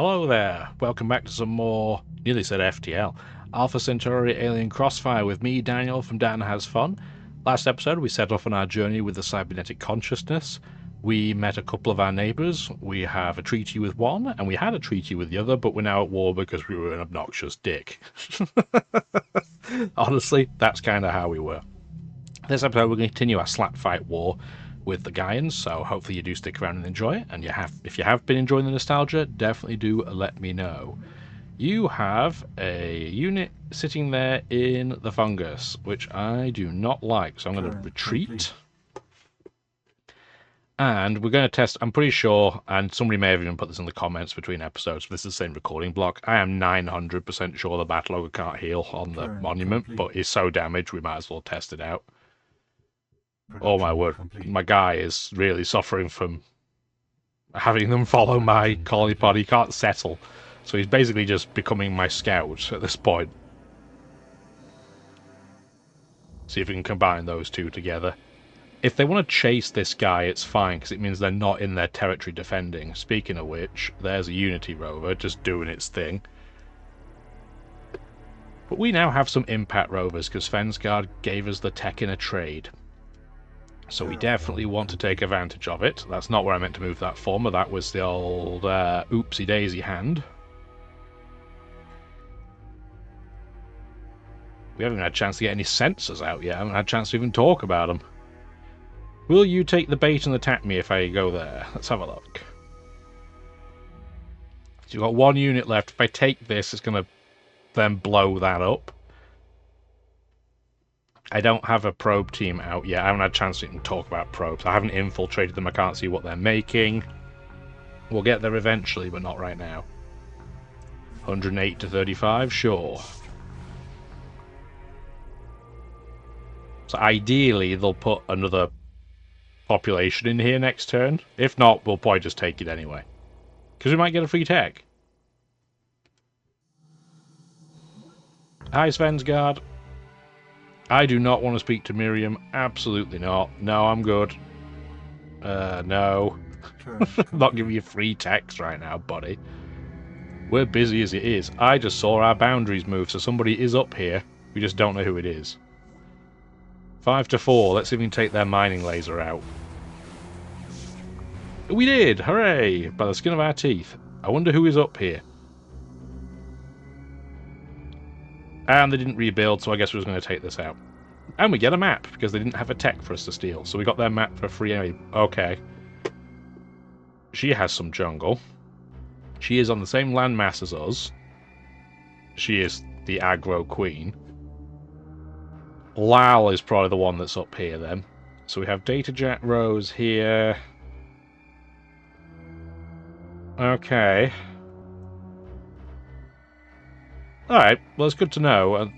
Hello there, welcome back to some more, nearly said FTL, Alpha Centauri Alien Crossfire with me, Daniel from Dan Has Fun. Last episode we set off on our journey with the Cybernetic Consciousness. We met a couple of our neighbours, we have a treaty with one, and we had a treaty with the other, but we're now at war because we were an obnoxious dick. Honestly, that's kind of how we were. This episode we're going to continue our slap fight war with the Gaians, so hopefully you do stick around and enjoy it, and if you have been enjoying the nostalgia, definitely do let me know. You have a unit sitting there in the fungus, which I do not like, so I'm going to retreat. And we're going to test, I'm pretty sure, and somebody may have even put this in the comments between episodes, but this is the same recording block. I am 900% sure the battle ogre can't heal on the monument, but he's so damaged we might as well test it out. Oh my word, my guy is really suffering from having them follow my colony pod. He can't settle, so he's basically just becoming my scout at this point. See if we can combine those two together. If they want to chase this guy, it's fine, because it means they're not in their territory defending. Speaking of which, there's a Unity rover just doing its thing. But we now have some impact rovers, because Svensgaard gave us the tech in a trade. So we definitely want to take advantage of it. That's not where I meant to move that former. That was the old oopsie-daisy hand. We haven't had a chance to get any sensors out yet. I haven't had a chance to even talk about them. Will you take the bait and attack me if I go there? Let's have a look. So you've got one unit left. If I take this, it's going to then blow that up. I don't have a probe team out yet. I haven't had a chance to even talk about probes. I haven't infiltrated them. I can't see what they're making. We'll get there eventually, but not right now. 108 to 35, sure. So ideally, they'll put another population in here next turn. If not, we'll probably just take it anyway. Because we might get a free tech. Hi, Svensgaard. I do not want to speak to Miriam. Absolutely not. No, I'm good. No. I'm not giving you free text right now, buddy. We're busy as it is. I just saw our boundaries move, so somebody is up here. We just don't know who it is. 5 to 4. Let's see if we can take their mining laser out. We did! Hooray! By the skin of our teeth. I wonder who is up here. And they didn't rebuild, so I guess we're just going to take this out. And we get a map, because they didn't have a tech for us to steal. So we got their map for free anyway. Okay. She has some jungle. She is on the same landmass as us. She is the aggro queen. Lal is probably the one that's up here then. So we have Data Jet Rose here. Okay. Alright, well it's good to know.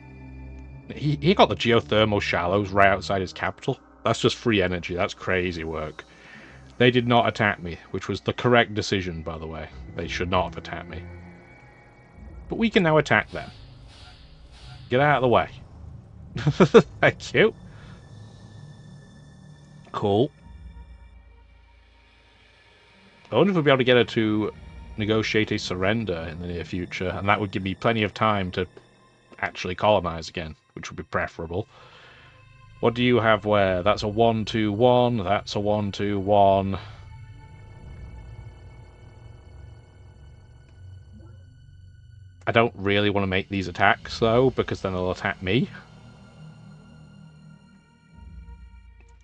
He got the geothermal shallows right outside his capital. That's just free energy, that's crazy work. They did not attack me, which was the correct decision, by the way. They should not have attacked me. But we can now attack them. Get out of the way. Thank you. Cool. I wonder if we'll be able to get her to negotiate a surrender in the near future, and that would give me plenty of time to actually colonize again, which would be preferable. What do you have where? That's a 1-2-1, that's a 1-2-1. I don't really want to make these attacks, though, because then they'll attack me.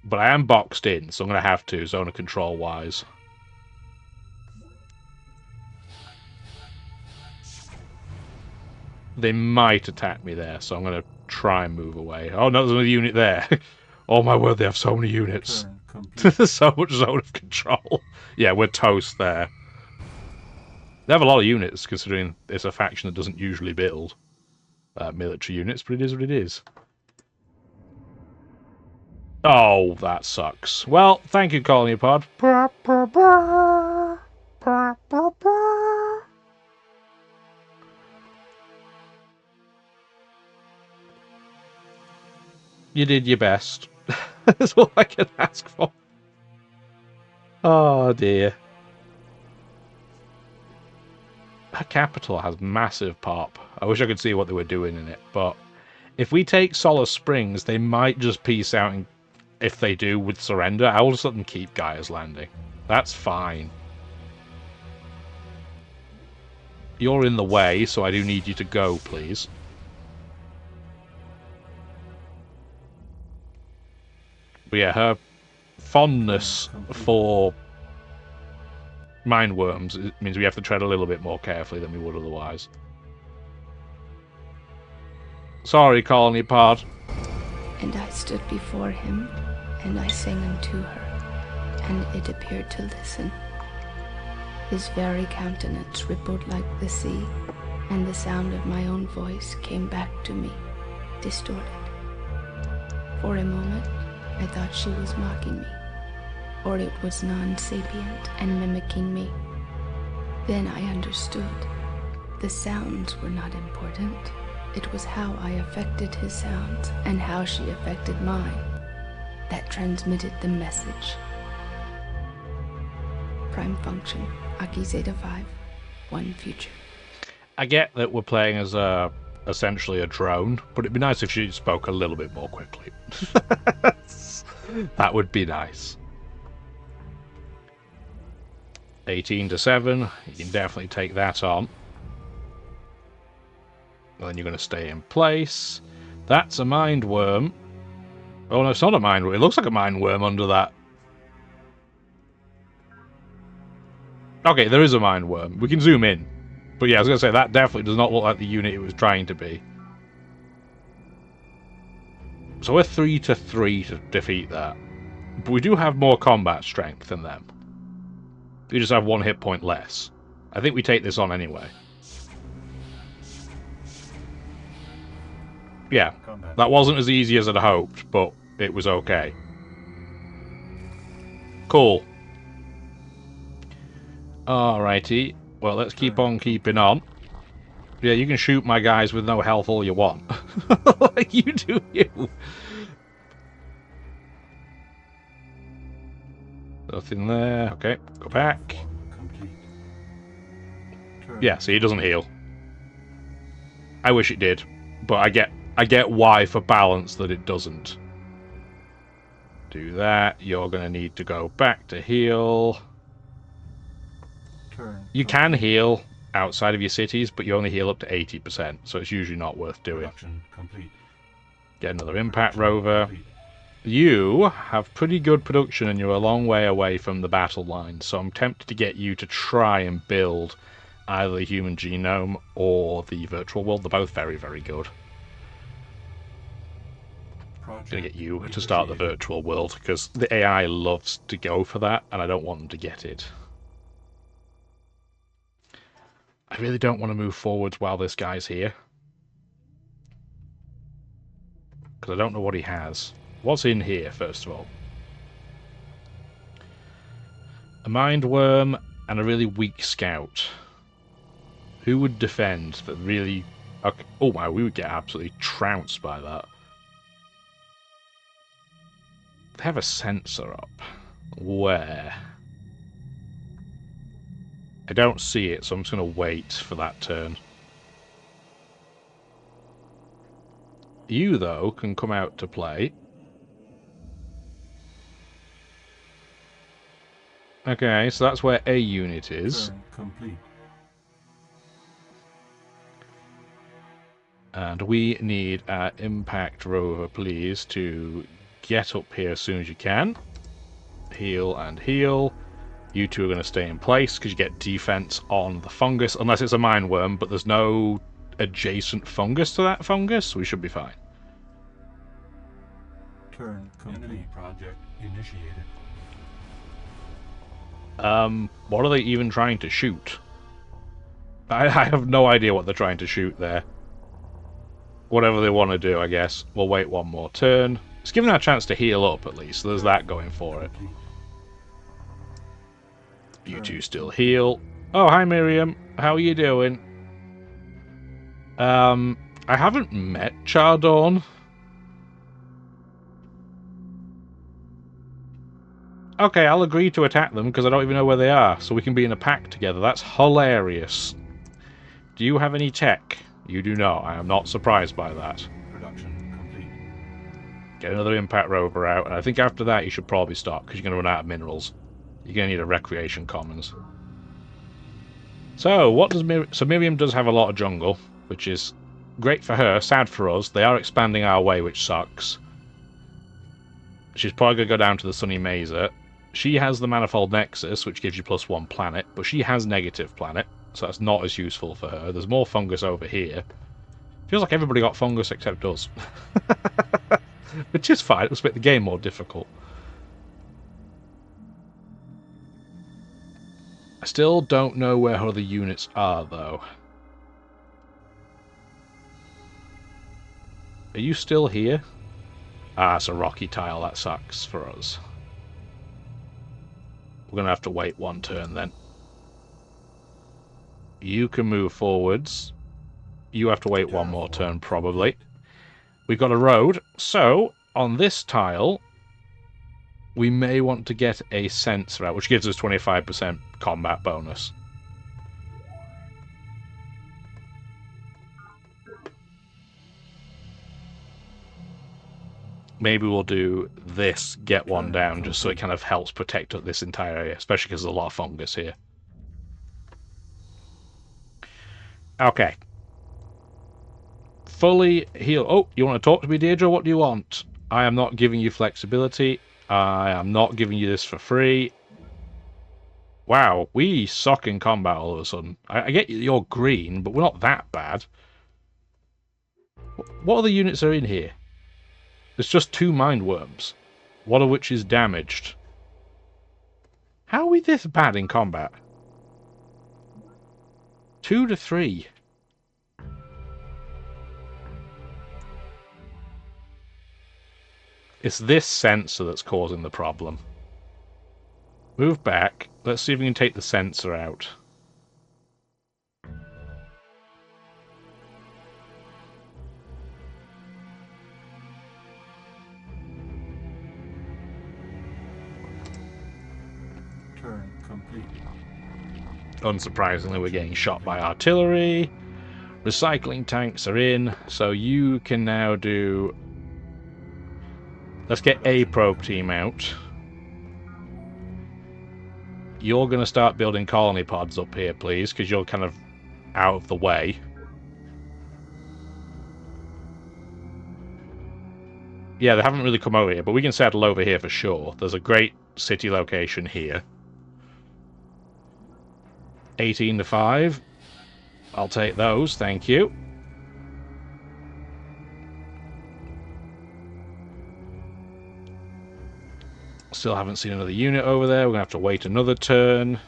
But I am boxed in, so I'm going to have to, zone of control-wise. They might attack me there, so I'm going to try and move away. Oh no, there's another unit there. Oh my word, they have so many units. So much zone of control. Yeah, we're toast there. They have a lot of units, considering it's a faction that doesn't usually build military units, but it is what it is. Oh, that sucks. Well, thank you, Colony Pod. You did your best. That's all I can ask for. Oh dear. her capital has massive pop. I wish I could see what they were doing in it, but if we take Solace Springs, they might just peace out, and if they do with surrender, I will just let them keep Gaia's Landing. That's fine. You're in the way, so I do need you to go, please. But yeah, her fondness for mind worms, it means we have to tread a little bit more carefully than we would otherwise. Sorry, Colony Pod. And I stood before him, and I sang unto her, and it appeared to listen. His very countenance rippled like the sea, and the sound of my own voice came back to me, distorted. For a moment, I thought she was mocking me, or it was non-sapient and mimicking me. Then I understood. The sounds were not important. It was how I affected his sounds and how she affected mine that transmitted the message. Prime function, Aki Zeta-5, one future. I get that we're playing as essentially a drone, but it'd be nice if she spoke a little bit more quickly. That would be nice. 18 to 7, you can definitely take that on. And then you're going to stay in place. That's a mind worm. Oh no, it's not a mind worm. It looks like a mind worm under that. Okay, there is a mind worm. We can zoom in. But yeah, I was going to say, that definitely does not look like the unit it was trying to be. So we're 3 to 3 to defeat that. But we do have more combat strength than them. We just have 1 hit point less. I think we take this on anyway. Yeah, that wasn't as easy as I'd hoped, but it was okay. Cool. Alrighty. Well, let's keep on keeping on. Yeah, you can shoot my guys with no health all you want. You do you. Nothing there. Okay, go back. Yeah, see, it doesn't heal. I wish it did, but I get why for balance that it doesn't. Do that. You're going to need to go back to heal. You can heal outside of your cities, but you only heal up to 80%, so it's usually not worth doing. Get another impact rover. You have pretty good production and you're a long way away from the battle line, so I'm tempted to get you to try and build either the human genome or the virtual world. They're both very, very good. I'm going to get you to start the virtual world, because the AI loves to go for that, and I don't want them to get it. I really don't want to move forwards while this guy's here, because I don't know what he has. What's in here, first of all? A mind worm and a really weak scout. Who would defend that really... Okay. Oh wow, we would get absolutely trounced by that. They have a sensor up. Where? I don't see it, so I'm just going to wait for that turn. You, though, can come out to play. Okay, so that's where a unit is. Complete. And we need our impact rover, please, to get up here as soon as you can. Heal and heal. You two are going to stay in place because you get defense on the fungus, unless it's a mind worm, but there's no adjacent fungus to that fungus, so we should be fine. Turn complete. Project initiated. What are they even trying to shoot? I have no idea what they're trying to shoot there. Whatever they want to do, I guess. We'll wait one more turn. It's giving our a chance to heal up, at least. So there's that going for it. You two still heal. Oh, hi, Miriam. How are you doing? I haven't met Chardon. Okay, I'll agree to attack them because I don't even know where they are, so we can be in a pack together. That's hilarious. Do you have any tech? You do not. I am not surprised by that. Production complete. Get another impact rover out, and I think after that you should probably stop, because you're going to run out of minerals. You're going to need a recreation commons. So, what does Miriam does have a lot of jungle, which is great for her, sad for us. They are expanding our way, which sucks. She's probably going to go down to the Sunny Mesa. She has the Manifold Nexus, which gives you +1 planet, but she has negative planet, so that's not as useful for her. There's more fungus over here. Feels like everybody got fungus except us. Which is fine, it will make the game more difficult. I still don't know where her other units are, though. Are you still here? Ah, it's a rocky tile. That sucks for us. We're going to have to wait one turn, then. You can move forwards. You have to wait one more turn, probably. We've got a road. So, on this tile, we may want to get a sensor out, which gives us 25% combat bonus. Maybe we'll do this, get one down, just so it kind of helps protect this entire area, especially because there's a lot of fungus here. Okay. Fully heal. Oh, you want to talk to me, Deirdre? What do you want? I am not giving you flexibility. I am not giving you this for free. Wow, we suck in combat all of a sudden. I get you're green, but we're not that bad. What other units are in here? There's just 2 mind worms, one of which is damaged. How are we this bad in combat? 2 to 3. It's this sensor that's causing the problem. Move back. Let's see if we can take the sensor out. Turn complete. Unsurprisingly, we're getting shot by artillery. Recycling tanks are in, so you can now do... Let's get a probe team out. You're going to start building colony pods up here, please, because you're kind of out of the way. Yeah, they haven't really come over here, but we can settle over here for sure. There's a great city location here. 18 to 5. I'll take those, thank you. Still haven't seen another unit over there. We're going to have to wait another turn.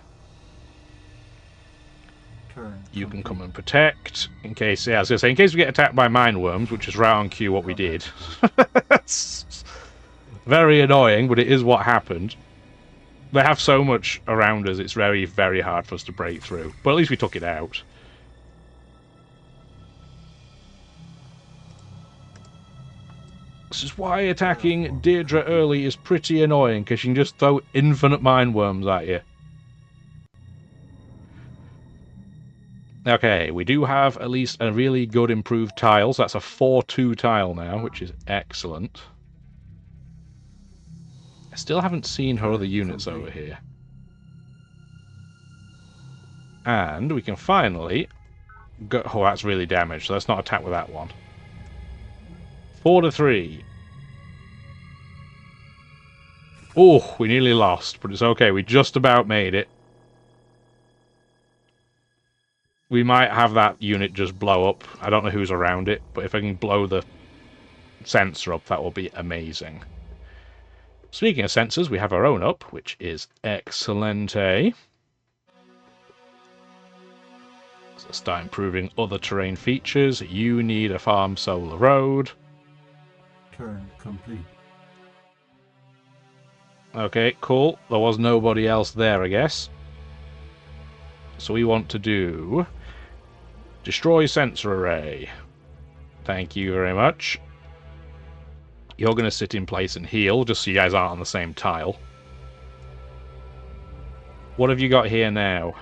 You can come and protect. In case, yeah, I was going to say, in case we get attacked by mind worms, which is right on cue what we did. It's very annoying, but it is what happened. They have so much around us, it's very, very hard for us to break through. But at least we took it out. This is why attacking Deirdre early is pretty annoying, because you can just throw infinite mind worms at you. Okay, we do have at least a really good improved tile, so that's a 4-2 tile now, which is excellent. I still haven't seen her other units over here. And we can finally go... Oh, that's really damaged, so let's not attack with that one. 4 to 3. Oh, we nearly lost, but it's okay. We just about made it. We might have that unit just blow up. I don't know who's around it, but if I can blow the sensor up, that will be amazing. Speaking of sensors, we have our own up, which is excellent, eh? So let's start improving other terrain features. You need a farm solar road. Turn complete. Okay, cool. There was nobody else there, I guess. So we want to do... Destroy sensor array. Thank you very much. You're going to sit in place and heal, just so you guys aren't on the same tile. What have you got here now?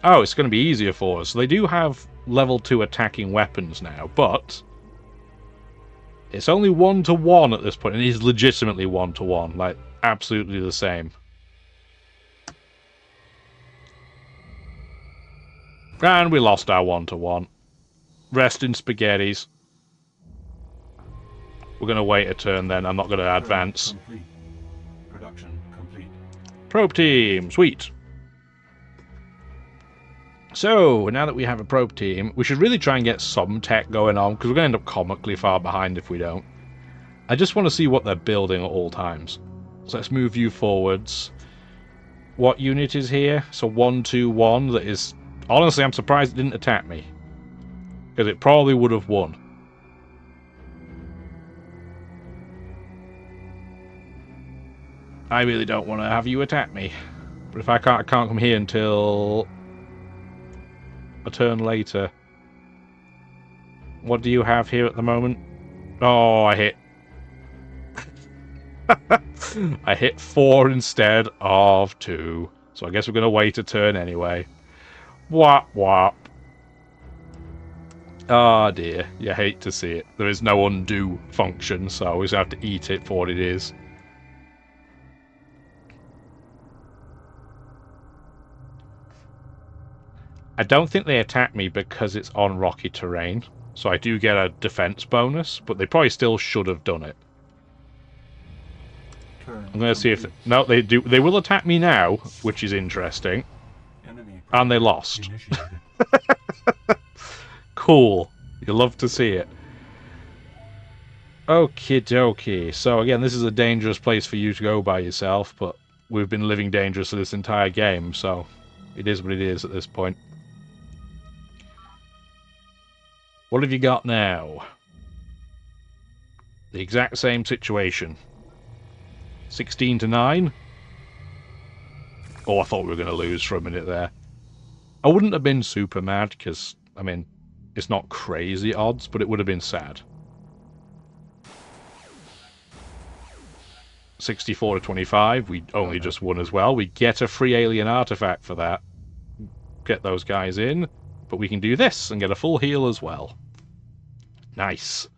Oh, it's going to be easier for us. They do have level 2 attacking weapons now, but it's only 1-to-1 at this point, and it is legitimately 1-to-1, like absolutely the same. And we lost our 1-to-1. Rest in spaghettis. We're going to wait a turn then. I'm not going to advance. Complete. Production complete. Probe team, sweet. So, now that we have a probe team, we should really try and get some tech going on, because we're going to end up comically far behind if we don't. I just want to see what they're building at all times. So let's move you forwards. What unit is here? So 1-2-1 that is... Honestly, I'm surprised it didn't attack me. Because it probably would have won. I really don't want to have you attack me. But if I can't come here until a turn later. What do you have here at the moment? Oh, I hit. I hit 4 instead of 2. So I guess we're going to wait a turn anyway. Whop, whop. Oh dear. You hate to see it. There is no undo function, so we just have to eat it for what it is. I don't think they attack me because it's on rocky terrain, so I do get a defense bonus, but they probably still should have done it. I'm going to see if... No, they do. They will attack me now, which is interesting. And they lost. Cool. You love to see it. Okie dokie. So again, this is a dangerous place for you to go by yourself, but we've been living dangerously this entire game, so it is what it is at this point. What have you got now? The exact same situation. 16-9? Oh, I thought we were going to lose for a minute there. I wouldn't have been super mad, because, I mean, it's not crazy odds, but it would have been sad. 64-25, we only just won as well. We get a free alien artifact for that. Get those guys in. But we can do this and get a full heal as well. Nice.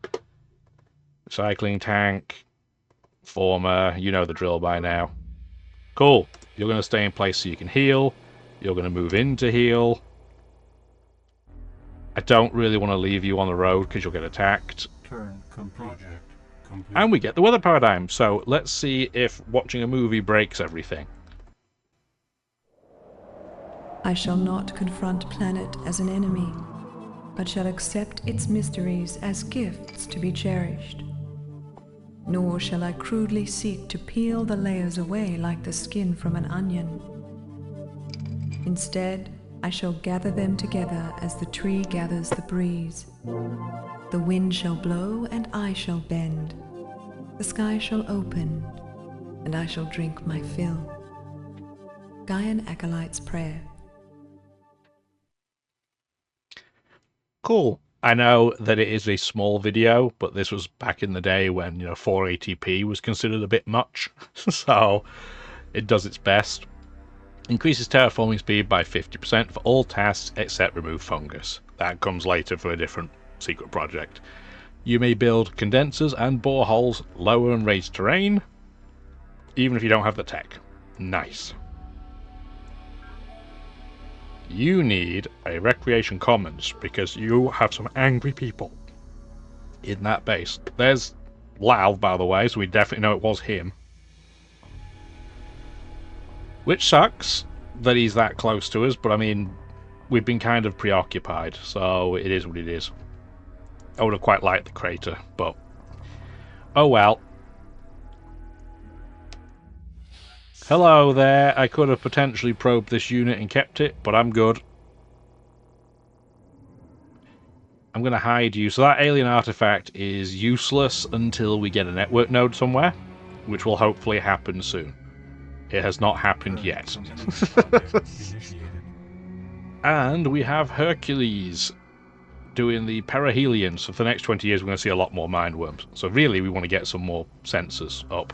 Cycling tank. Former. You know the drill by now. Cool. You're going to stay in place so you can heal. You're going to move in to heal. I don't really want to leave you on the road because you'll get attacked. Turn complete. And we get the weather paradigm. So let's see if watching a movie breaks everything. I shall not confront planet as an enemy, but shall accept its mysteries as gifts to be cherished. Nor shall I crudely seek to peel the layers away like the skin from an onion. Instead, I shall gather them together as the tree gathers the breeze. The wind shall blow and I shall bend. The sky shall open and I shall drink my fill. Gaian Acolyte's Prayer. Cool. I know that it is a small video, but this was back in the day when, 480p was considered a bit much, so it does its best. Increases terraforming speed by 50% for all tasks except remove fungus. That comes later for a different secret project. You may build condensers and boreholes, lower and raise terrain, even if you don't have the tech. Nice. You need a Recreation Commons because you have some angry people in that base. There's Lav, by the way, so we definitely know it was him. Which sucks that he's that close to us, but I mean, we've been kind of preoccupied, so it is what it is. I would have quite liked the crater, but oh well. Hello there, I could have potentially probed this unit and kept it, but I'm good. I'm going to hide you. So that alien artifact is useless until we get a network node somewhere, which will hopefully happen soon. It has not happened yet. And we have Hercules doing the perihelion. So for the next 20 years we're going to see a lot more mindworms. So really we want to get some more sensors up,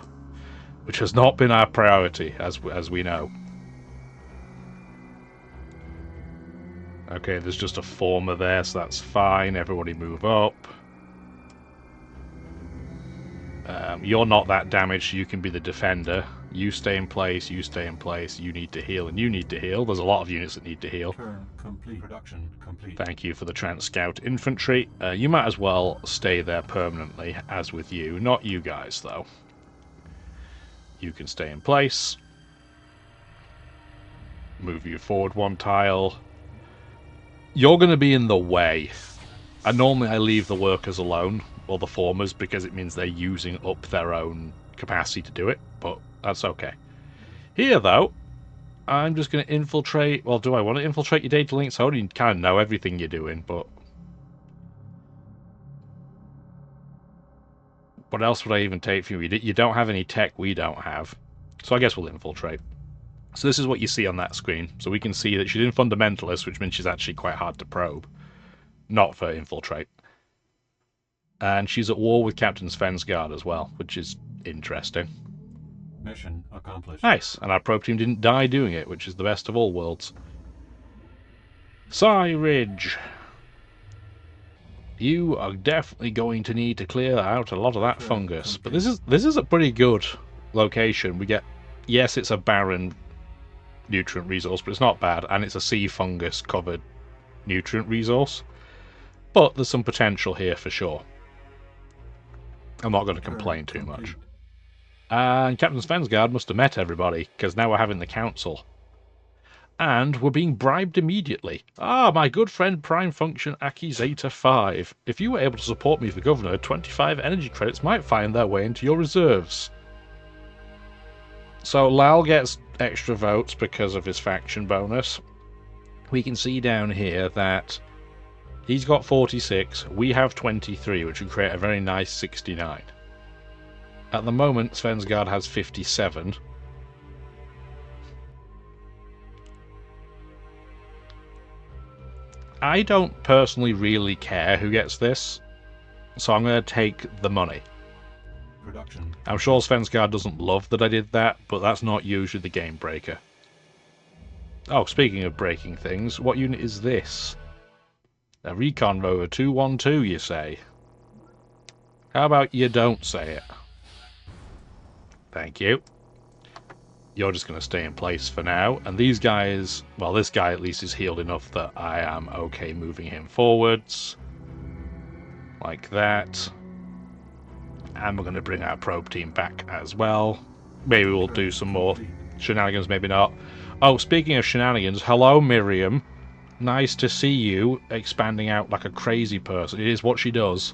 which has not been our priority, as we know. Okay, there's just a former there, so that's fine. Everybody move up. You're not that damaged, so you can be the defender. You stay in place, you stay in place. You need to heal, and you need to heal. There's a lot of units that need to heal. Turn complete. Production complete. Thank you for the Trans-Scout Infantry. You might as well stay there permanently, as with you. Not you guys, though. You can stay in place. Move you forward one tile. You're going to be in the way. And normally I leave the workers alone, or the formers, because it means they're using up their own capacity to do it, but that's okay. Here, though, I'm just going to infiltrate... Well, do I want to infiltrate your data links? I already kind of know everything you're doing, but... What else would I even take from you? You don't have any tech we don't have, so I guess we'll infiltrate. So this is what you see on that screen. So we can see that she's in Fundamentalist, which means she's actually quite hard to probe. Not for infiltrate. And she's at war with Captain Svensgaard as well, which is interesting. Mission accomplished. Nice, and our probe team didn't die doing it, which is the best of all worlds. Psy Ridge. You are definitely going to need to clear out a lot of that fungus. But this is a pretty good location. We get... Yes, it's a barren nutrient resource, but it's not bad, and it's a sea fungus covered nutrient resource, but there's some potential here for sure. I'm not going to complain too much. And Captain Svensgaard must have met everybody, because now we're having the council, and we're being bribed immediately. Ah, my good friend Prime Function Aki Zeta-5, if you were able to support me for governor, 25 energy credits might find their way into your reserves. So Lal gets extra votes because of his faction bonus. We can see down here that he's got 46, we have 23, which would create a very nice 69. At the moment, Svensgaard has 57. I don't personally really care who gets this, so I'm going to take the money. Production. I'm sure Svensgaard doesn't love that I did that, but that's not usually the game breaker. Oh, speaking of breaking things, what unit is this? A Recon Rover 212, you say? How about you don't say it? Thank you. You're just going to stay in place for now, and these guys... Well, this guy at least is healed enough that I am okay moving him forwards. Like that. And we're going to bring our probe team back as well. Maybe we'll do some more shenanigans, maybe not. Oh, speaking of shenanigans, hello Miriam. Nice to see you expanding out like a crazy person. It is what she does.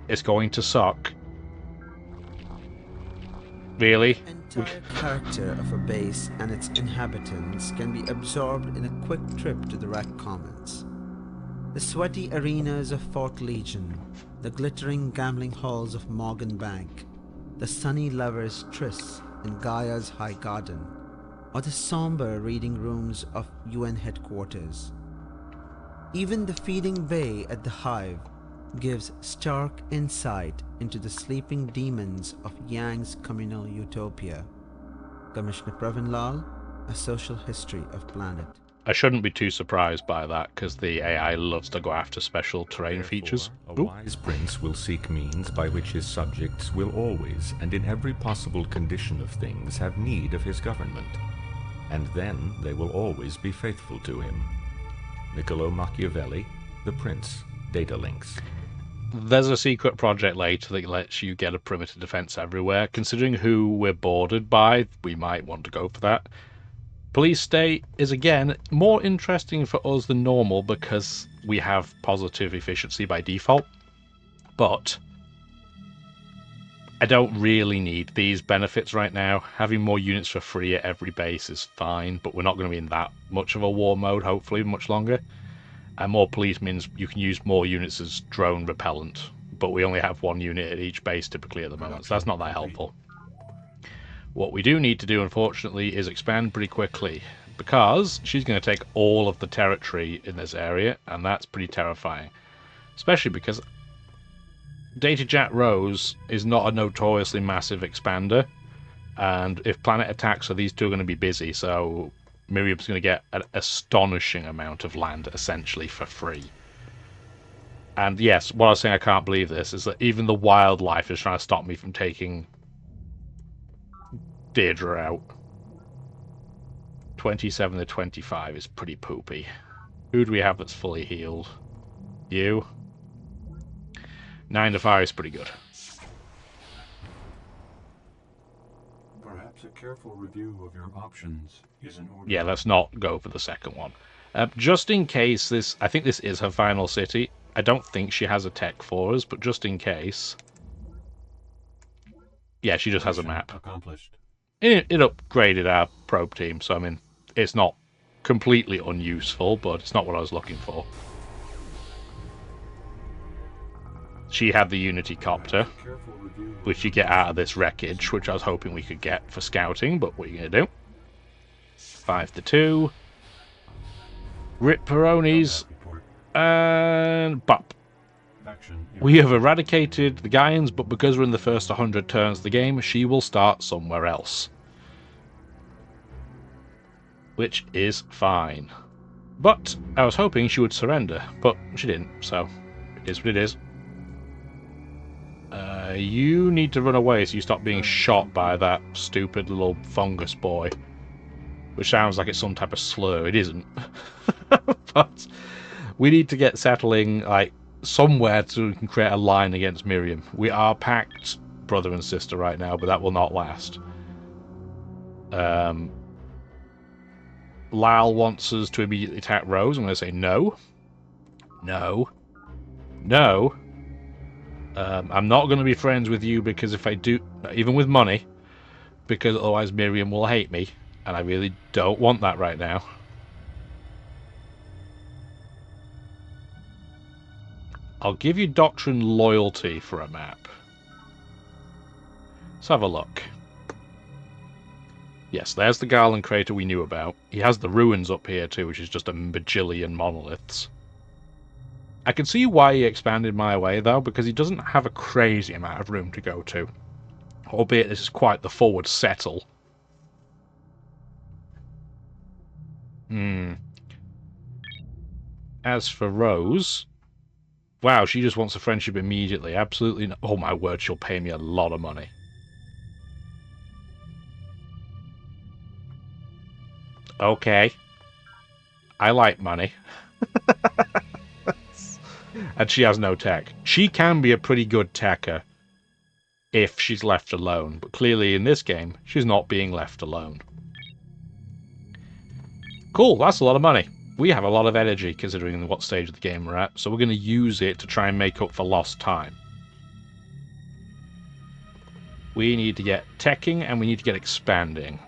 It's going to suck. Really? The entire character of a base and its inhabitants can be absorbed in a quick trip to the Rack Commons. The sweaty arenas of Fort Legion, the glittering gambling halls of Morgan Bank, the sunny lovers' trysts in Gaia's High Garden, or the somber reading rooms of UN headquarters. Even the feeding bay at the Hive gives stark insight into the sleeping demons of Yang's communal utopia. Commissioner Pravin Lal, A Social History of Planet. I shouldn't be too surprised by that, because the AI loves to go after special terrain features. A wise prince will seek means by which his subjects will always, and in every possible condition of things, have need of his government. And then they will always be faithful to him. Niccolo Machiavelli, The Prince, Data Links. There's a secret project later that lets you get a perimeter defense everywhere. Considering who we're bordered by, we might want to go for that. Police state is again more interesting for us than normal because we have positive efficiency by default, but I don't really need these benefits right now. Having more units for free at every base is fine, but we're not going to be in that much of a war mode, hopefully, much longer. And more police means you can use more units as drone repellent, but we only have one unit at each base typically at the moment, so that's not that helpful. What we do need to do, unfortunately, is expand pretty quickly, because she's going to take all of the territory in this area, and that's pretty terrifying. Especially because Data Jet Rose is not a notoriously massive expander, and if planet attacks her, these two are going to be busy, so Miriam's going to get an astonishing amount of land, essentially, for free. And yes, what I was saying, I can't believe this, is that even the wildlife is trying to stop me from taking Deirdre out. 27 to 25 is pretty poopy. Who do we have that's fully healed? You. 9 to 5 is pretty good. Perhaps a careful review of your options is in order. Yeah, let's not go for the second one. Just in case this... I think this is her final city. I don't think she has a tech for us, but just in case... Yeah, she just has a map. Accomplished. It upgraded our probe team, so I mean, it's not completely unuseful, but it's not what I was looking for. She had the Unity Copter, which you get out of this wreckage, which I was hoping we could get for scouting, but what are you going to do? 5 to 2. Rip Peronis. And bop. We have eradicated the Gaians, but because we're in the first 100 turns of the game, she will start somewhere else. Which is fine. But I was hoping she would surrender, but she didn't, so it is what it is. You need to run away so you stop being shot by that stupid little fungus boy. Which sounds like it's some type of slur. It isn't. But we need to get settling, like, somewhere so we can create a line against Miriam. We are packed brother and sister right now, but that will not last. Lal wants us to immediately attack Rose. I'm going to say no. No. No. I'm not going to be friends with you because if I do, even with money, because otherwise Miriam will hate me, and I really don't want that right now. I'll give you Doctrine Loyalty for a map. Let's have a look. Yes, there's the Garland crater we knew about. He has the ruins up here too, which is just a bajillion monoliths. I can see why he expanded my way, though, because he doesn't have a crazy amount of room to go to. Albeit this is quite the forward settle. As for Rose... Wow, she just wants a friendship immediately. Absolutely no. Oh my word, she'll pay me a lot of money. Okay. I like money. And she has no tech. She can be a pretty good techer if she's left alone. But clearly in this game, she's not being left alone. Cool, that's a lot of money. We have a lot of energy considering what stage of the game we're at. So we're going to use it to try and make up for lost time. We need to get teching and we need to get expanding.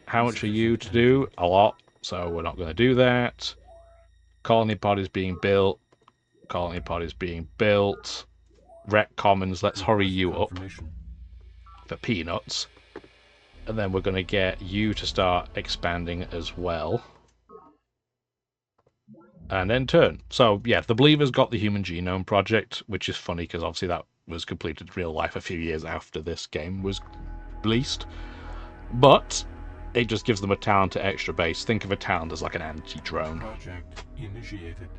How much are you to do? A lot. So we're not going to do that. Colony pod is being built. Colony pod is being built. Rec Commons, let's hurry you up for peanuts. And then we're going to get you to start expanding as well. And then turn. So, yeah, the Believer's got the Human Genome Project, which is funny because obviously that was completed in real life a few years after this game was released. But it just gives them a talented extra base. Think of a talent as like an anti-drone. Project initiated.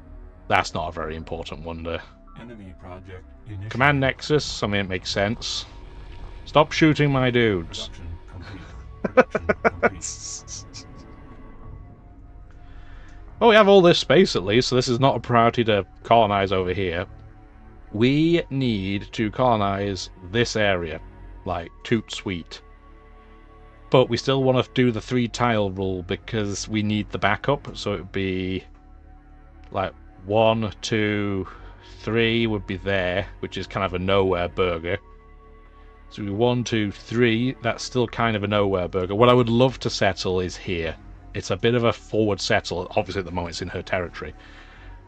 That's not a very important one there. Enemy project initiated. Command Nexus, I mean, it makes sense. Stop shooting my dudes. Production complete. Well, we have all this space at least, so this is not a priority to colonize over here. We need to colonize this area, like toot sweet. But we still want to do the 3-tile rule because we need the backup, so it would be like 1, 2, 3 would be there, which is kind of a nowhere burger. So 1, 2, 3, that's still kind of a nowhere burger. What I would love to settle is here. It's a bit of a forward settle. Obviously at the moment it's in her territory.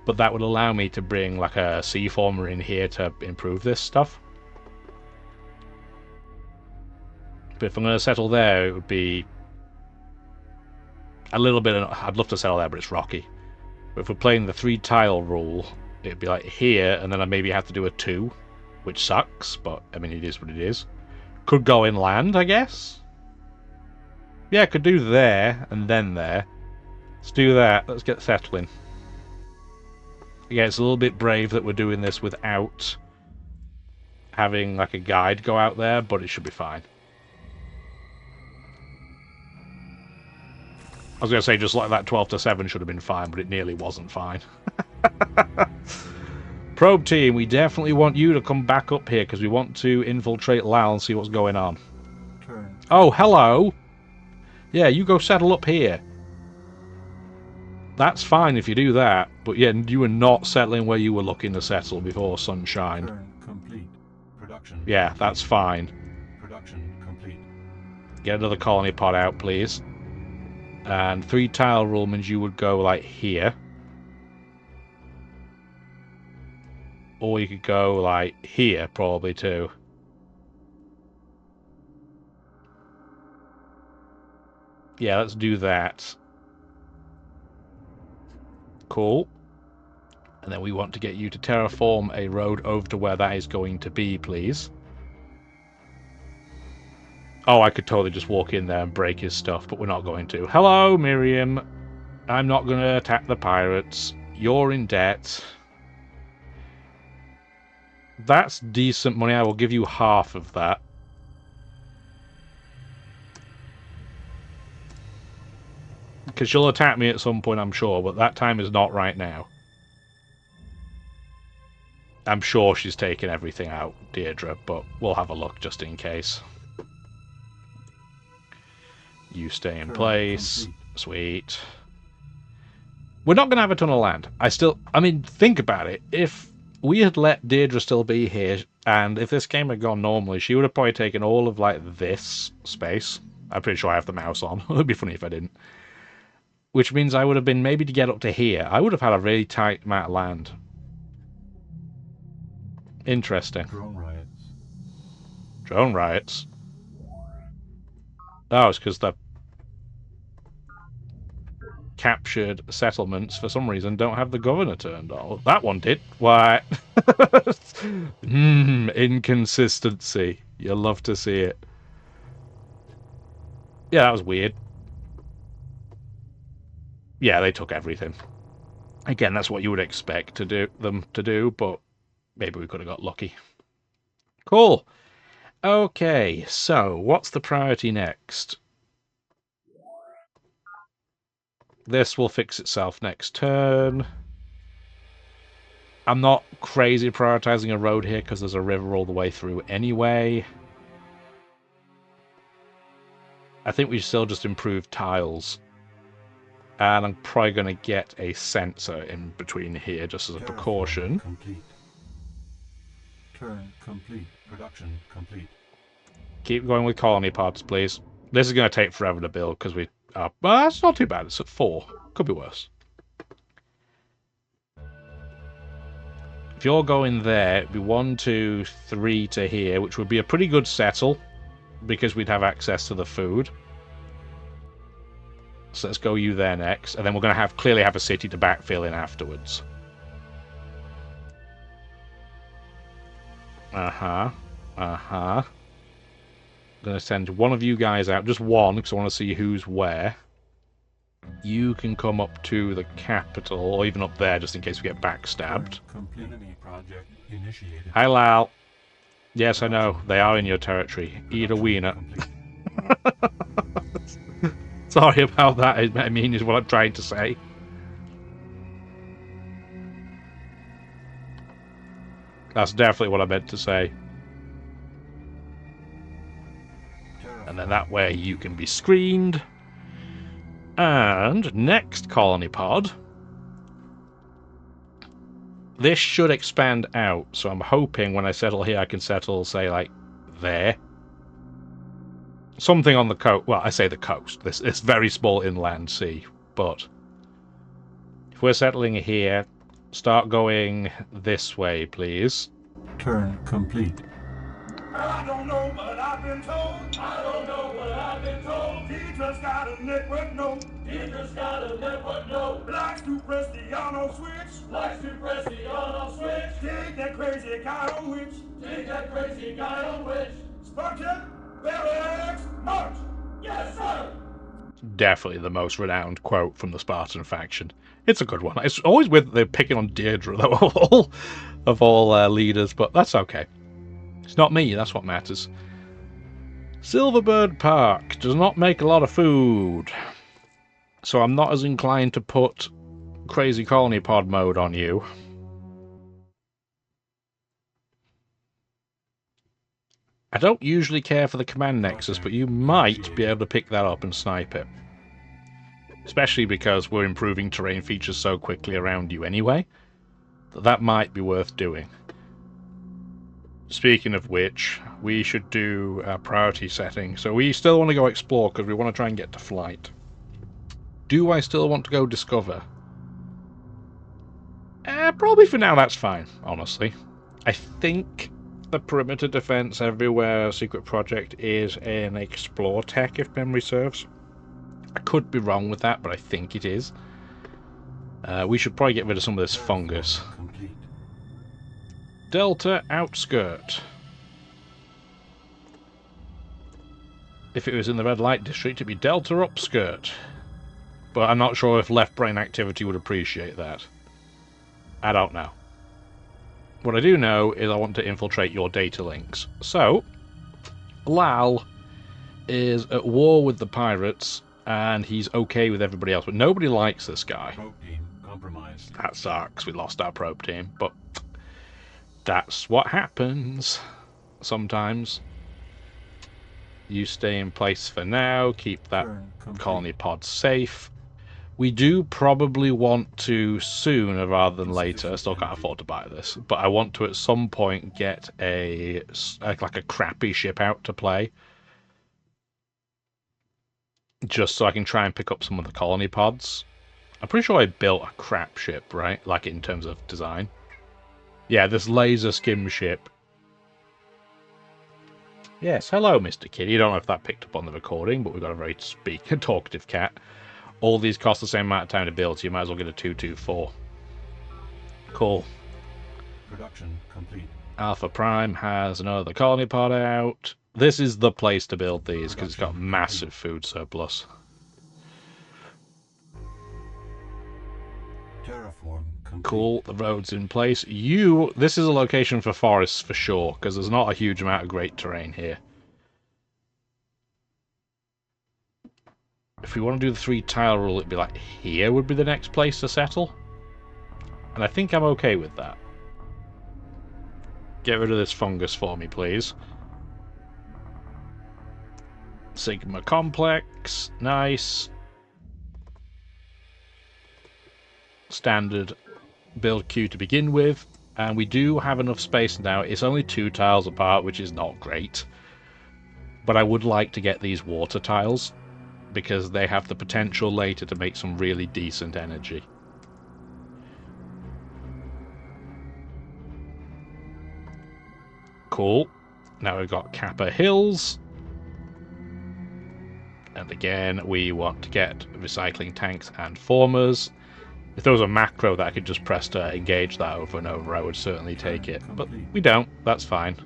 But that would allow me to bring like a C-former in here to improve this stuff. But if I'm going to settle there, it would be a little bit... I'd love to settle there, but it's rocky. But if we're playing the 3-tile rule, it'd be like here, and then I maybe have to do a 2, which sucks, but I mean, it is what it is. Could go inland, I guess. Yeah, I could do there and then there. Let's do that. Let's get settling. Yeah, it's a little bit brave that we're doing this without having like a guide go out there, but it should be fine. I was going to say, just like that 12 to 7 should have been fine, but it nearly wasn't fine. Probe team, we definitely want you to come back up here because we want to infiltrate Lal and see what's going on. Oh, hello! Yeah, you go settle up here. That's fine if you do that, but yeah, you were not settling where you were looking to settle before sunshine. Complete. Production. Yeah, that's fine. Production complete. Get another colony pod out, please. And 3 tile rule means you would go like here. Or you could go like here, probably too. Yeah, let's do that. Cool. And then we want to get you to terraform a road over to where that is going to be, please. Oh, I could totally just walk in there and break his stuff, but we're not going to. Hello, Miriam. I'm not going to attack the pirates. You're in debt. That's decent money. I will give you half of that. Because she'll attack me at some point, I'm sure, but that time is not right now. I'm sure she's taken everything out, Deirdre, but we'll have a look just in case. You stay in place. Sweet. We're not going to have a ton of land. I mean, think about it. If we had let Deirdre still be here, and if this game had gone normally, she would have probably taken all of, like, this space. I'm pretty sure I have the mouse on. It would be funny if I didn't. Which means I would have been maybe to get up to here. I would have had a really tight amount of land. Interesting. Drone riots. Drone riots? Oh, it's because the captured settlements, for some reason, don't have the governor turned on. That one did. Why? Inconsistency. You'll love to see it. Yeah, that was weird. Yeah, they took everything. Again, that's what you would expect them to do, but maybe we could have got lucky. Cool. Okay, so what's the priority next? This will fix itself next turn. I'm not crazy prioritizing a road here because there's a river all the way through anyway. I think we still just improve tiles. And I'm probably going to get a sensor in between here just as a precaution. Complete. Turn complete. Production complete. Keep going with colony pods, please. This is going to take forever to build because we are... Well, that's not too bad. It's at 4. Could be worse. If you're going there, it'd be 1, 2, 3 to here, which would be a pretty good settle because we'd have access to the food. So let's go you there next, and then we're going to clearly have a city to backfill in afterwards. I'm going to send one of you guys out, just one, because I want to see who's where. You can come up to the capital, or even up there, just in case we get backstabbed. Project initiated. Hi, Lal. Yes, I know. They are in your territory. Eat a wiener. Sorry about that. I mean, is what I'm trying to say. That's definitely what I meant to say. And then that way you can be screened. And next colony pod. This should expand out. So I'm hoping when I settle here, I can settle, say, like, there. Something on the coast. Well, I say the coast. This very small inland sea. But if we're settling here, start going this way, please. Turn complete. I don't know what I've been told. I don't know what I've been told. Deidre's got a network note. Deidre's got a network note. Likes to press the on-off switch. Likes to press the on-off switch. Dig that crazy guy on which. Dig that crazy guy on which. Spartan, barracks, march. Yes, sir. definitely the most renowned quote from the Spartan faction. It's a good one. It's always weird that they're picking on Deirdre, though, of all leaders, but that's okay. It's not me, that's what matters. Silverbird Park does not make a lot of food, so I'm not as inclined to put crazy colony pod mode on you. I don't usually care for the command nexus, but you might be able to pick that up and snipe it. Especially because we're improving terrain features so quickly around you anyway, that might be worth doing. Speaking of which, we should do a priority setting. So we still want to go explore because we want to try and get to flight. Do I still want to go discover? Probably for now that's fine, honestly. I think the perimeter defense everywhere secret project is an explore tech, if memory serves. I could be wrong with that, but I think it is. We should probably get rid of some of this fungus. Delta outskirt. If it was in the red light district, it'd be Delta upskirt. But I'm not sure if left brain activity would appreciate that. I don't know. What I do know is I want to infiltrate your data links. So, Lal is at war with the pirates, and he's okay with everybody else, but nobody likes this guy. Probe team compromised. That sucks. We lost our probe team, but that's what happens sometimes. You stay in place for now, keep that colony pod safe. We do probably want to sooner rather than later, I still can't afford to buy this, but I want to at some point get like a crappy ship out to play. Just so I can try and pick up some of the colony pods. I'm pretty sure I built a crap ship, right? Like in terms of design. Yeah, this laser skim ship. Yes, hello, Mr. Kitty. I don't know if that picked up on the recording, but we've got a very talkative cat. All these cost the same amount of time to build, so you might as well get a 224. Cool. Production complete. Alpha Prime has another colony pod out. This is the place to build these, because it's got massive food surplus. Terraform complete. Cool, the road's in place. This is a location for forests for sure, because there's not a huge amount of great terrain here. If we want to do the 3-tile rule, it'd be like here would be the next place to settle. And I think I'm okay with that. Get rid of this fungus for me, please. Sigma complex, nice. Standard build queue to begin with. And we do have enough space now. It's only 2 tiles apart, which is not great. But I would like to get these water tiles, because they have the potential later to make some really decent energy. Cool. Now we've got Kappa Hills. And again, we want to get recycling tanks and formers. If there was a macro that I could just press to engage that over and over, I would certainly take it. But we don't. That's fine.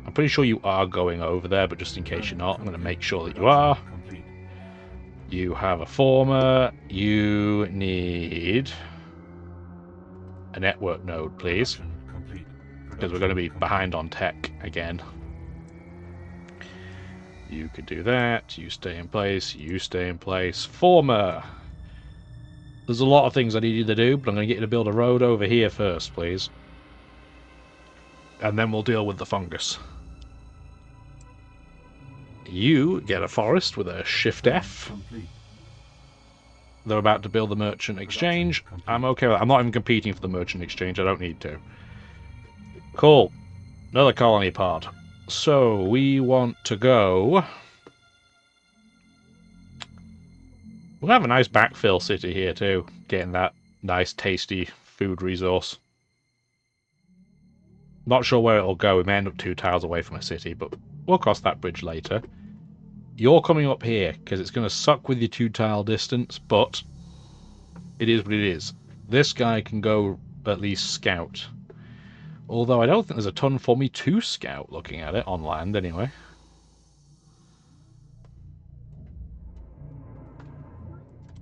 I'm pretty sure you are going over there, but just in case you're not, I'm going to make sure that you are. You have a former. You need a network node, please. Because we're going to be behind on tech again. You could do that. You stay in place. You stay in place. Former. There's a lot of things I need you to do, but I'm going to get you to build a road over here first, please. And then we'll deal with the fungus. You get a forest with a Shift F. They're about to build the merchant exchange. I'm okay with that. I'm not even competing for the merchant exchange. I don't need to. Cool. Another colony pod. So, we want to go... We'll have a nice backfill city here too. Getting that nice, tasty food resource. Not sure where it'll go. We may end up 2 tiles away from a city, but we'll cross that bridge later. You're coming up here, because it's going to suck with your 2-tile distance, but it is what it is. This guy can go at least scout. Although I don't think there's a ton for me to scout, looking at it, on land anyway.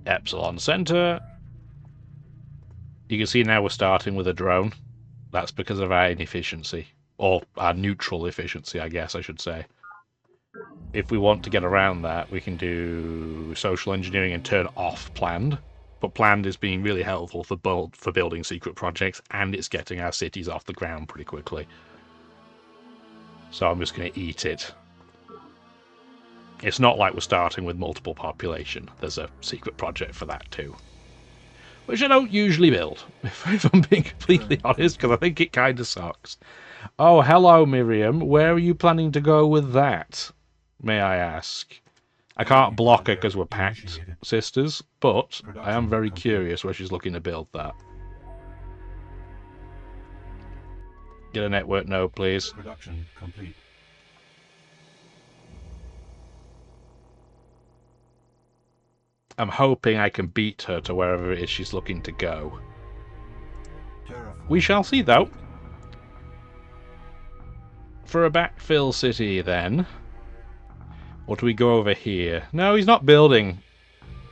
Epsilon Center. You can see now we're starting with a drone. That's because of our inefficiency. Or our neutral efficiency, I guess I should say. If we want to get around that, we can do social engineering and turn off planned. But planned is being really helpful for building secret projects, and it's getting our cities off the ground pretty quickly. So I'm just going to eat it. It's not like we're starting with multiple population. There's a secret project for that too. Which I don't usually build, if I'm being completely honest, because I think it kind of sucks. Oh, hello, Miriam. Where are you planning to go with that, may I ask? I can't block her because we're pact sisters, but I am very curious where she's looking to build that. Get a network node, please. Production complete. I'm hoping I can beat her to wherever it is she's looking to go. We shall see, though. For a backfill city, then. Or do we go over here? No, he's not building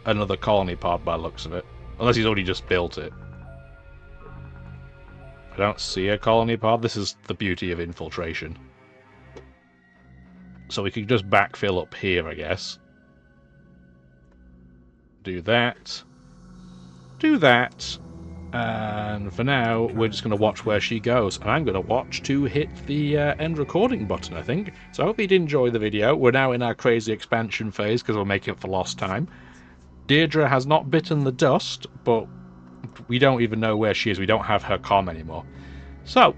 another colony pod by the looks of it. Unless he's already just built it. I don't see a colony pod. This is the beauty of infiltration. So we could just backfill up here, I guess. Do that. Do that. And for now, we're just going to watch where she goes. And I'm going to watch to hit the end recording button, I think. So I hope you did enjoy the video. We're now in our crazy expansion phase because we're making it for lost time. Deirdre has not bitten the dust, but we don't even know where she is. We don't have her comm anymore. So,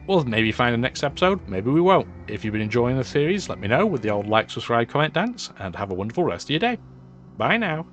we'll maybe find the next episode. Maybe we won't. If you've been enjoying the series, let me know with the old like, subscribe, comment dance. And have a wonderful rest of your day. Bye now.